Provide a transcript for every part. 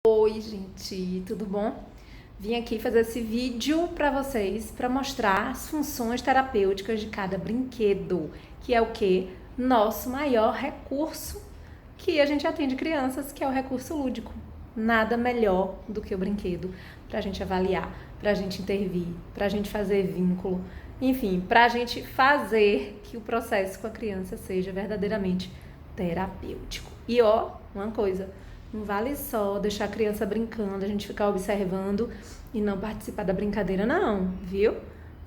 Oi, gente, tudo bom? Vim aqui fazer esse vídeo para vocês para mostrar as funções terapêuticas de cada brinquedo, que é o que? Nosso maior recurso que a gente atende crianças, que é o recurso lúdico. Nada melhor do que o brinquedo para a gente avaliar, para a gente intervir, para a gente fazer vínculo, enfim, para a gente fazer que o processo com a criança seja verdadeiramente terapêutico. E ó, uma coisa, não vale só deixar a criança brincando, a gente ficar observando e não participar da brincadeira, não, viu?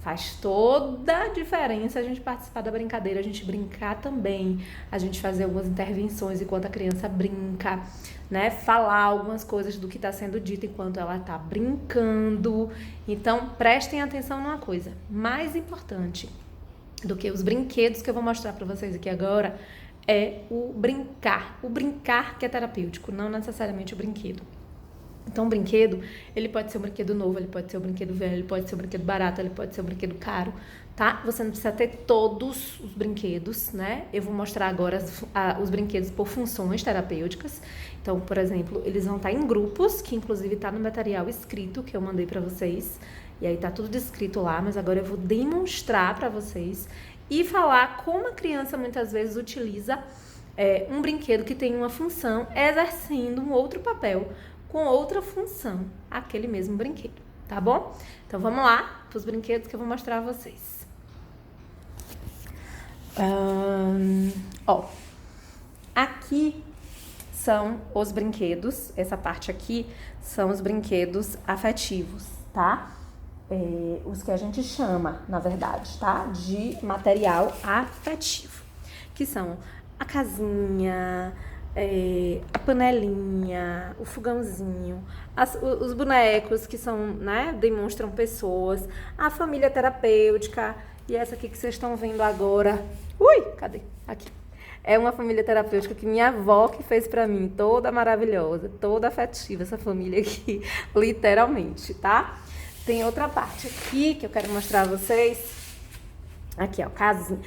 Faz toda a diferença a gente participar da brincadeira, a gente brincar também, a gente fazer algumas intervenções enquanto a criança brinca, né? Falar algumas coisas do que está sendo dito enquanto ela está brincando. Então, prestem atenção numa coisa, mais importante do que os brinquedos que eu vou mostrar para vocês aqui agora é o brincar que é terapêutico, não necessariamente o brinquedo. Então, o brinquedo, ele pode ser um brinquedo novo, ele pode ser um brinquedo velho, ele pode ser um brinquedo barato, ele pode ser um brinquedo caro, tá? Você não precisa ter todos os brinquedos, né? Eu vou mostrar agora os brinquedos por funções terapêuticas. Então, por exemplo, eles vão estar em grupos, que inclusive está no material escrito que eu mandei para vocês. E aí tá tudo descrito lá, mas agora eu vou demonstrar para vocês e falar como a criança muitas vezes utiliza um brinquedo que tem uma função exercendo um outro papel com outra função, aquele mesmo brinquedo, tá bom? Então vamos lá para os brinquedos que eu vou mostrar a vocês. Aqui são os brinquedos, essa parte aqui são os brinquedos afetivos, tá? Os que a gente chama, na verdade, tá? De material afetivo, que são a casinha, a panelinha, o fogãozinho, os bonecos que são, né, demonstram pessoas, a família terapêutica, e essa aqui que vocês estão vendo agora, cadê? Aqui. É uma família terapêutica que minha avó que fez pra mim, toda maravilhosa, toda afetiva, essa família aqui, literalmente, tá? Tem outra parte aqui que eu quero mostrar a vocês. Aqui, ó, casinha.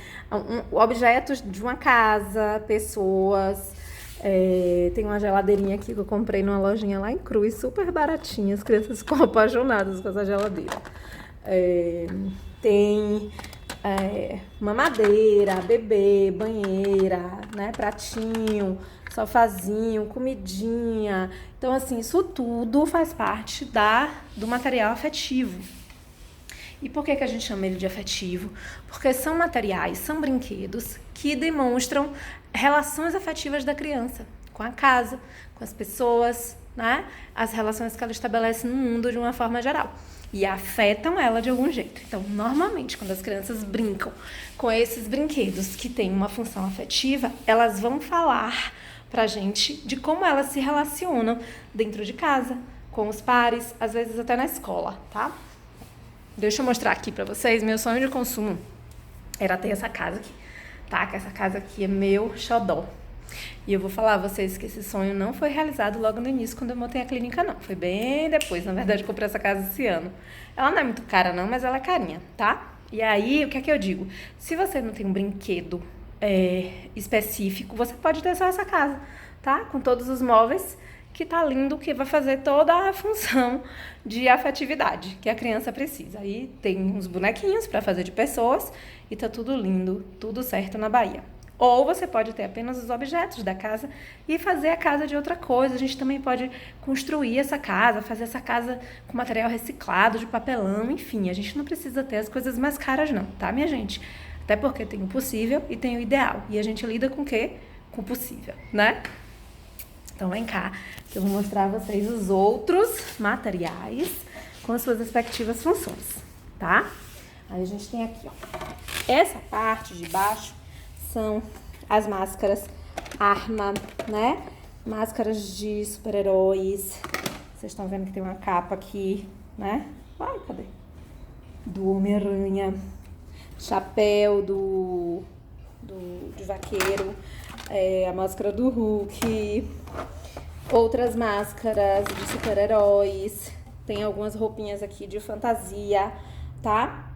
Objetos de uma casa, pessoas. Tem uma geladeirinha aqui que eu comprei numa lojinha lá em Cruz, super baratinha. As crianças ficam apaixonadas com essa geladeira. Tem mamadeira, bebê, banheira, né, pratinho, sofazinho, comidinha. Então, assim, isso tudo faz parte do material afetivo. E por que a gente chama ele de afetivo? Porque são materiais, são brinquedos que demonstram relações afetivas da criança com a casa, com as pessoas, né? As relações que ela estabelece no mundo de uma forma geral. E afetam ela de algum jeito. Então, normalmente, quando as crianças brincam com esses brinquedos que têm uma função afetiva, elas vão falar pra gente de como elas se relacionam dentro de casa, com os pares, às vezes até na escola, tá? Deixa eu mostrar aqui pra vocês, meu sonho de consumo era ter essa casa aqui, tá? Que essa casa aqui é meu xodó. E eu vou falar a vocês que esse sonho não foi realizado logo no início, quando eu montei a clínica, não. Foi bem depois, na verdade, eu comprei essa casa esse ano. Ela não é muito cara, não, mas ela é carinha, tá? E aí, o que é que eu digo? Se você não tem um brinquedo específico, você pode ter só essa casa, tá? Com todos os móveis, que tá lindo, que vai fazer toda a função de afetividade que a criança precisa. Aí tem uns bonequinhos para fazer de pessoas e tá tudo lindo, tudo certo na Bahia. Ou você pode ter apenas os objetos da casa e fazer a casa de outra coisa. A gente também pode construir essa casa, fazer essa casa com material reciclado, de papelão, enfim. A gente não precisa ter as coisas mais caras não, tá, minha gente? Até porque tem o possível e tem o ideal. E a gente lida com o quê? Com o possível, né? Então vem cá, que eu vou mostrar a vocês os outros materiais com as suas respectivas funções, tá? Aí a gente tem aqui, ó. Essa parte de baixo são as máscaras arma, né? Máscaras de super-heróis. Vocês estão vendo que tem uma capa aqui, né? Cadê? Do Homem-Aranha. Chapéu de vaqueiro. A máscara do Hulk. Outras máscaras de super-heróis. Tem algumas roupinhas aqui de fantasia, tá?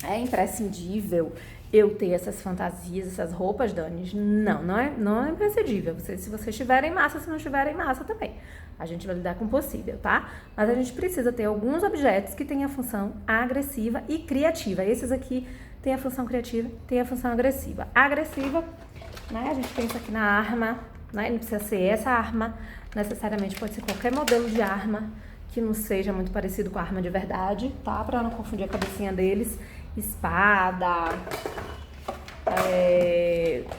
É imprescindível eu ter essas fantasias, essas roupas, Dani? Não é imprescindível. Se vocês estiverem massa, se não estiverem massa também, A gente vai lidar com o possível, tá? Mas a gente precisa ter alguns objetos que tenham a função agressiva e criativa. Esses aqui têm a função criativa, têm a função agressiva. A agressiva, né? A gente pensa aqui na arma, né? Não precisa ser essa arma, necessariamente pode ser qualquer modelo de arma que não seja muito parecido com a arma de verdade, tá? Pra não confundir a cabecinha deles. Espada,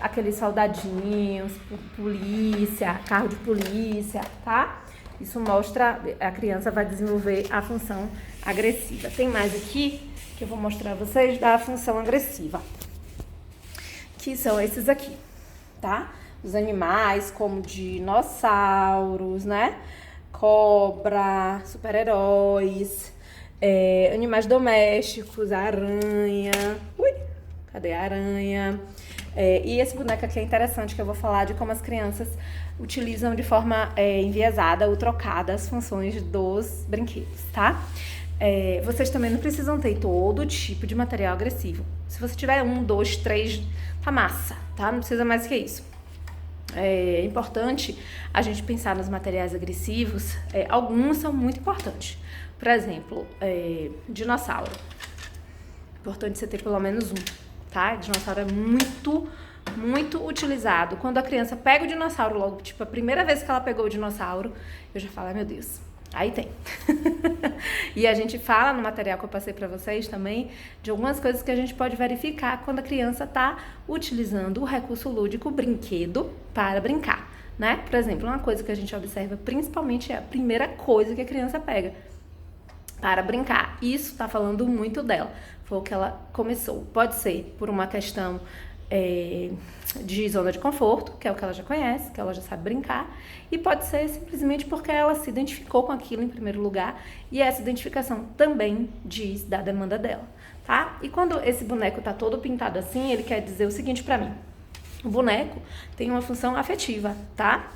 aqueles soldadinhos, polícia, carro de polícia, tá? Isso mostra, a criança vai desenvolver a função agressiva. Tem mais aqui que eu vou mostrar a vocês da função agressiva, que são esses aqui, tá? Os animais como dinossauros, né? Cobra, super-heróis, animais domésticos, aranha. Ui, cadê a aranha? E esse boneco aqui é interessante, que eu vou falar de como as crianças utilizam de forma enviesada ou trocada as funções dos brinquedos, tá? Vocês também não precisam ter todo tipo de material agressivo. Se você tiver 1, 2, 3, tá massa, tá? Não precisa mais que isso. É importante a gente pensar nos materiais agressivos. Alguns são muito importantes. Por exemplo, dinossauro. Importante você ter pelo menos um, tá? Dinossauro é muito utilizado. Quando a criança pega o dinossauro logo, tipo, a primeira vez que ela pegou o dinossauro, eu já falo, ai meu Deus, aí tem. E a gente fala no material que eu passei pra vocês também, de algumas coisas que a gente pode verificar quando a criança tá utilizando o recurso lúdico brinquedo para brincar, né? Por exemplo, uma coisa que a gente observa principalmente é a primeira coisa que a criança pega para brincar. Isso tá falando muito dela. Foi o que ela começou. Pode ser por uma questão de zona de conforto, que é o que ela já conhece, que ela já sabe brincar, e pode ser simplesmente porque ela se identificou com aquilo em primeiro lugar, e essa identificação também diz da demanda dela, tá? E quando esse boneco tá todo pintado assim, ele quer dizer o seguinte pra mim: o boneco tem uma função afetiva, tá?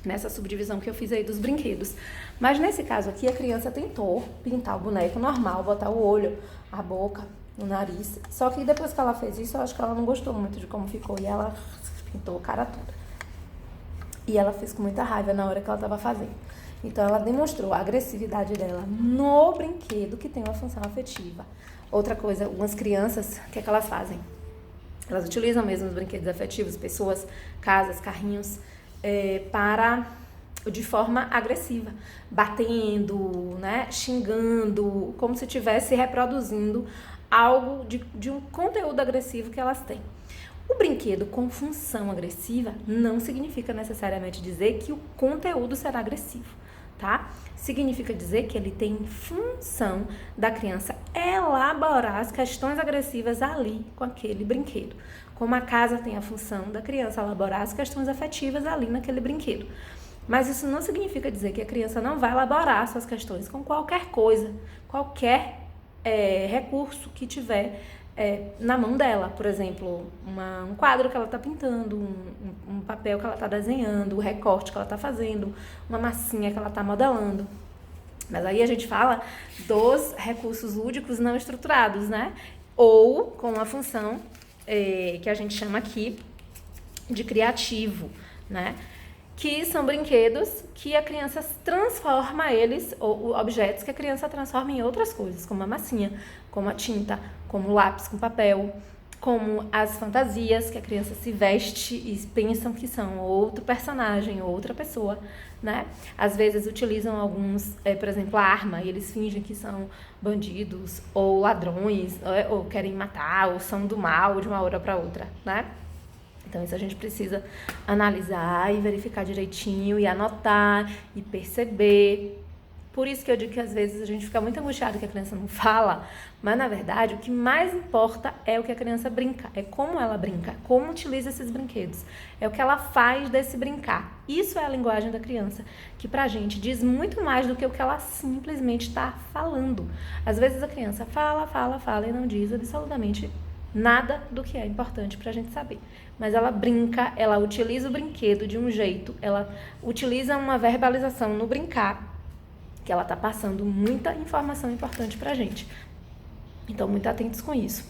Nessa subdivisão que eu fiz aí dos brinquedos. Mas nesse caso aqui, a criança tentou pintar o boneco normal, botar o olho, a boca, o nariz. Só que depois que ela fez isso, eu acho que ela não gostou muito de como ficou. E ela pintou a cara toda. E ela fez com muita raiva na hora que ela estava fazendo. Então, ela demonstrou a agressividade dela no brinquedo, que tem uma função afetiva. Outra coisa, algumas crianças, o que é que elas fazem? Elas utilizam mesmo os brinquedos afetivos, pessoas, casas, carrinhos, de forma agressiva, batendo, né, xingando, como se estivesse reproduzindo algo de um conteúdo agressivo que elas têm. O brinquedo com função agressiva não significa necessariamente dizer que o conteúdo será agressivo, tá? Significa dizer que ele tem função da criança elaborar as questões agressivas ali com aquele brinquedo. Como a casa tem a função da criança elaborar as questões afetivas ali naquele brinquedo. Mas isso não significa dizer que a criança não vai elaborar suas questões com qualquer coisa, qualquer recurso que tiver na mão dela. Por exemplo, um quadro que ela está pintando, um papel que ela está desenhando, um recorte que ela está fazendo, uma massinha que ela está modelando. Mas aí a gente fala dos recursos lúdicos não estruturados, né? Ou com a função que a gente chama aqui de criativo, né? Que são brinquedos que a criança transforma eles, ou objetos que a criança transforma em outras coisas, como a massinha, como a tinta, como o lápis com papel, como as fantasias que a criança se veste e pensam que são outro personagem, outra pessoa, né? Às vezes utilizam alguns, por exemplo, a arma, e eles fingem que são bandidos, ou ladrões, ou querem matar, ou são do mal de uma hora para outra, né? Então, isso a gente precisa analisar e verificar direitinho, e anotar, e perceber. Por isso que eu digo que, às vezes, a gente fica muito angustiado que a criança não fala, mas, na verdade, o que mais importa é o que a criança brinca, é como ela brinca, como utiliza esses brinquedos, é o que ela faz desse brincar. Isso é a linguagem da criança, que, pra gente, diz muito mais do que o que ela simplesmente está falando. Às vezes, a criança fala e não diz absolutamente nada do que é importante pra gente saber. Mas ela brinca, ela utiliza o brinquedo de um jeito, ela utiliza uma verbalização no brincar, que ela tá passando muita informação importante pra gente. Então, muito atentos com isso.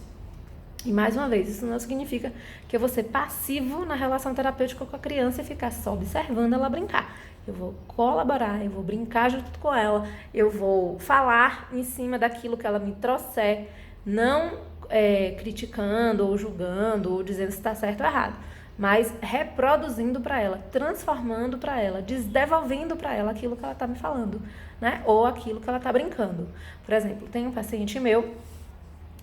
E, mais uma vez, isso não significa que eu vou ser passivo na relação terapêutica com a criança e ficar só observando ela brincar. eu vou colaborar, eu vou brincar junto com ela, eu vou falar em cima daquilo que ela me trouxer, não criticando ou julgando ou dizendo se está certo ou errado, mas reproduzindo para ela, transformando para ela, devolvendo para ela aquilo que ela está me falando, né? Ou aquilo que ela está brincando. Por exemplo, tem um paciente meu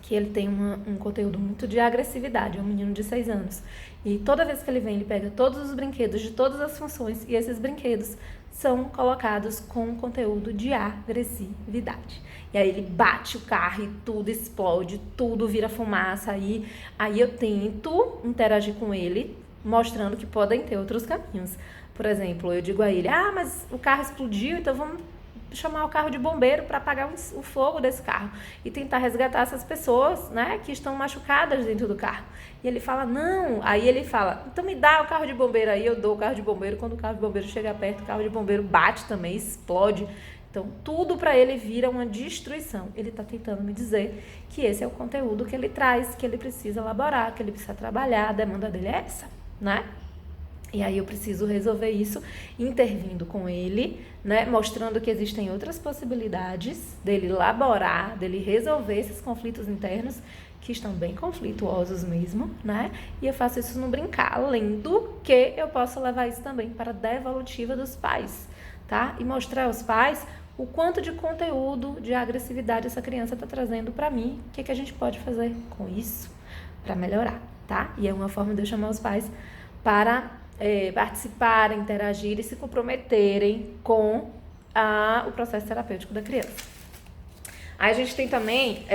que ele tem um conteúdo muito de agressividade, é um menino de 6 anos. E toda vez que ele vem, ele pega todos os brinquedos de todas as funções e esses brinquedos são colocados com conteúdo de agressividade. E aí ele bate o carro e tudo explode, tudo vira fumaça. Aí eu tento interagir com ele, mostrando que podem ter outros caminhos. Por exemplo, eu digo a ele, mas o carro explodiu, então vamos chamar o carro de bombeiro para apagar o fogo desse carro e tentar resgatar essas pessoas, né, que estão machucadas dentro do carro. E ele fala, não. Aí ele fala, então me dá o carro de bombeiro. Aí eu dou o carro de bombeiro. Quando o carro de bombeiro chega perto, o carro de bombeiro bate também, explode. Então, tudo para ele vira uma destruição. Ele está tentando me dizer que esse é o conteúdo que ele traz, que ele precisa elaborar, que ele precisa trabalhar. A demanda dele é essa, né? E aí eu preciso resolver isso intervindo com ele, né, mostrando que existem outras possibilidades dele elaborar, dele resolver esses conflitos internos que estão bem conflituosos mesmo, né? E eu faço isso no brincar, além do que eu posso levar isso também para a devolutiva dos pais, tá? E mostrar aos pais o quanto de conteúdo, de agressividade essa criança está trazendo para mim, o que a gente pode fazer com isso para melhorar, tá? E é uma forma de eu chamar os pais para participarem, interagirem e se comprometerem com o processo terapêutico da criança. Aí a gente tem também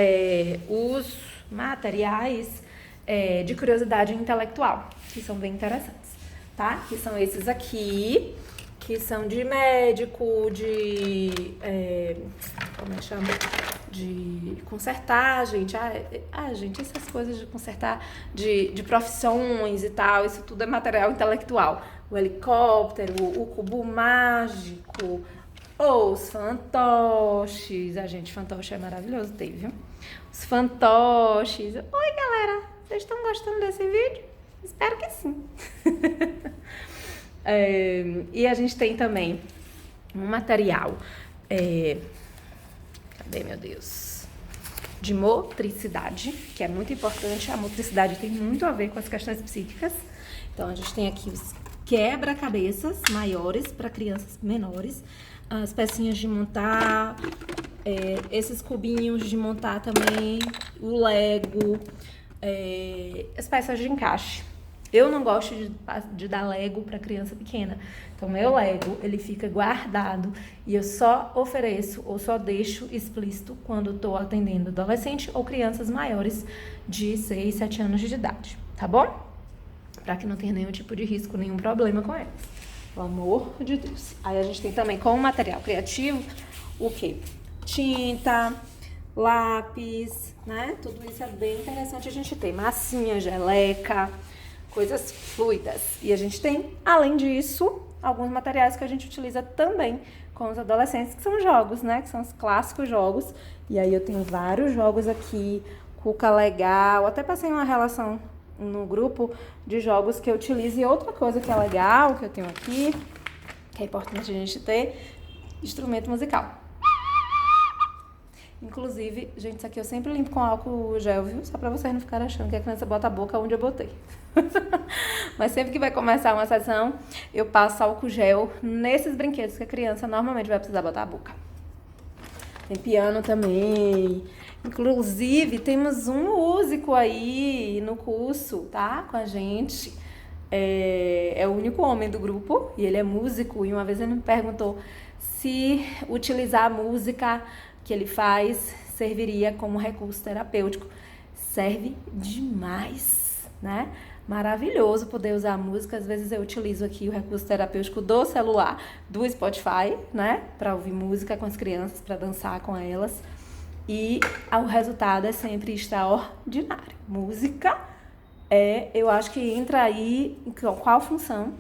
os materiais de curiosidade intelectual, que são bem interessantes, tá? Que são esses aqui, que são de médico, como é que chama? De consertar, gente. Gente, essas coisas de consertar, de profissões e tal, isso tudo é material intelectual. O helicóptero, o cubo mágico, os fantoches. Gente, fantoche é maravilhoso, viu? Os fantoches. Oi, galera! Vocês estão gostando desse vídeo? Espero que sim. E a gente tem também um material... Cadê, meu Deus? De motricidade, que é muito importante. A motricidade tem muito a ver com as questões psíquicas. Então, a gente tem aqui os quebra-cabeças maiores para crianças menores, as pecinhas de montar, esses cubinhos de montar também, o Lego, as peças de encaixe. Eu não gosto de dar Lego para criança pequena. Então, meu Lego, ele fica guardado e eu só ofereço ou só deixo explícito quando estou atendendo adolescente ou crianças maiores de 6, 7 anos de idade, tá bom? Para que não tenha nenhum tipo de risco, nenhum problema com eles. Pelo amor de Deus. Aí a gente tem também como material criativo o quê? Tinta, lápis, né? Tudo isso é bem interessante a gente ter. Massinha, geleca, coisas fluidas. E a gente tem, além disso, alguns materiais que a gente utiliza também com os adolescentes, que são jogos, né? Que são os clássicos jogos. E aí eu tenho vários jogos aqui, Cuca Legal, até passei uma relação no grupo de jogos que eu utilizo. E outra coisa que é legal, que eu tenho aqui, que é importante a gente ter, instrumento musical. Inclusive, gente, isso aqui eu sempre limpo com álcool gel, viu? Só pra vocês não ficarem achando que a criança bota a boca onde eu botei. Mas sempre que vai começar uma sessão, eu passo álcool gel nesses brinquedos que a criança normalmente vai precisar botar a boca. Tem piano também. Inclusive, temos um músico aí no curso, tá? Com a gente. É o único homem do grupo e ele é músico. E uma vez ele me perguntou se utilizar a música que ele faz serviria como recurso terapêutico. Serve demais, né? Maravilhoso poder usar a música. Às vezes eu utilizo aqui o recurso terapêutico do celular, do Spotify, né? Para ouvir música com as crianças, para dançar com elas. E o resultado é sempre extraordinário. Música eu acho que entra aí, qual a função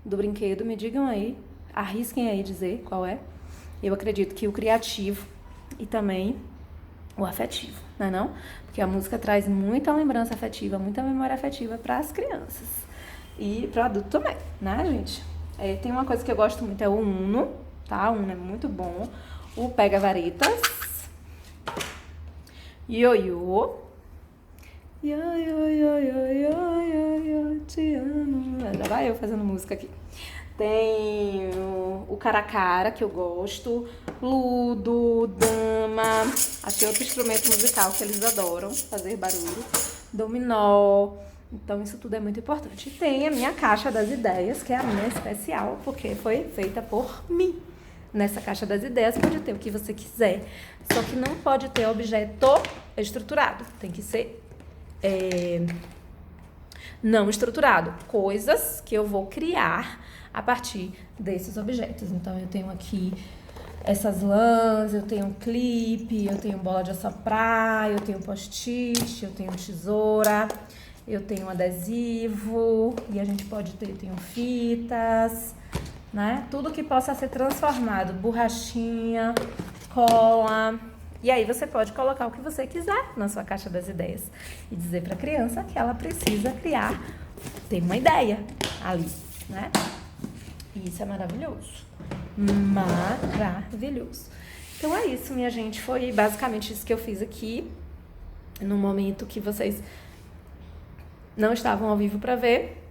do brinquedo? Me digam aí, arrisquem aí dizer qual é. Eu acredito que o criativo e também o afetivo, não é não? Porque a música traz muita lembrança afetiva, muita memória afetiva para as crianças e para o adulto também, né, gente? Tem uma coisa que eu gosto muito, é o Uno, tá? O Uno é muito bom. O Pega-Varetas. Ioiô. Ioiô, te amo. Já vai eu fazendo música aqui. Tem o Caracara, que eu gosto. Ludo, dama. Achei outro instrumento musical que eles adoram fazer barulho. Dominó. Então, isso tudo é muito importante. E tem a minha caixa das ideias, que é a minha especial, porque foi feita por mim. Nessa caixa das ideias pode ter o que você quiser, só que não pode ter objeto estruturado. Tem que ser não estruturado. Coisas que eu vou criar a partir desses objetos. Então, eu tenho aqui essas lãs, eu tenho um clipe, eu tenho bola de assoprar, eu tenho post-it, eu tenho tesoura, eu tenho adesivo, e a gente pode ter, eu tenho fitas, né? Tudo que possa ser transformado, borrachinha, cola. E aí você pode colocar o que você quiser na sua caixa das ideias e dizer para a criança que ela precisa criar, ter uma ideia ali, né? E isso é maravilhoso. Maravilhoso. Então é isso, minha gente. Foi basicamente isso que eu fiz aqui, no momento que vocês não estavam ao vivo para ver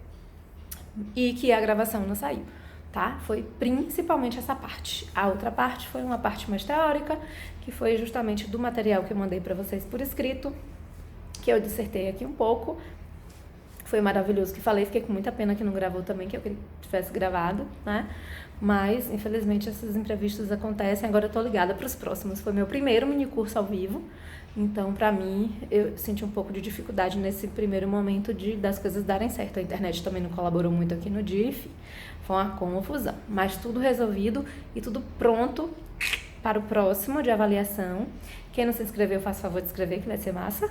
e que a gravação não saiu, tá? Foi principalmente essa parte. A outra parte foi uma parte mais teórica, que foi justamente do material que eu mandei para vocês por escrito, que eu dissertei aqui um pouco. Foi maravilhoso que falei, fiquei com muita pena que não gravou também, que eu tivesse gravado, né? Mas, infelizmente, esses imprevistos acontecem. Agora eu tô ligada para os próximos. Foi meu primeiro mini curso ao vivo. Então, pra mim, eu senti um pouco de dificuldade nesse primeiro momento das coisas darem certo. A internet também não colaborou muito aqui no dia, enfim. Foi uma confusão. Mas tudo resolvido e tudo pronto para o próximo de avaliação. Quem não se inscreveu, faz favor de inscrever, que vai ser massa.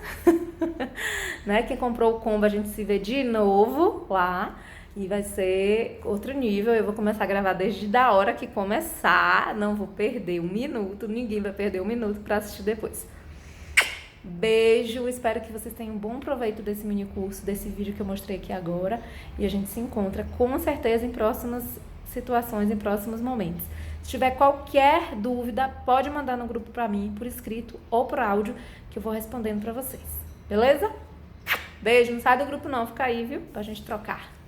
Né? Quem comprou o combo, a gente se vê de novo lá. E vai ser outro nível. Eu vou começar a gravar desde a hora que começar. Não vou perder um minuto. Ninguém vai perder um minuto para assistir depois. Beijo, espero que vocês tenham um bom proveito desse mini curso, desse vídeo que eu mostrei aqui agora. E a gente se encontra com certeza em próximas situações, em próximos momentos. Se tiver qualquer dúvida, pode mandar no grupo pra mim, por escrito ou por áudio, que eu vou respondendo pra vocês. Beleza? Beijo, não sai do grupo não, fica aí, viu? Pra gente trocar.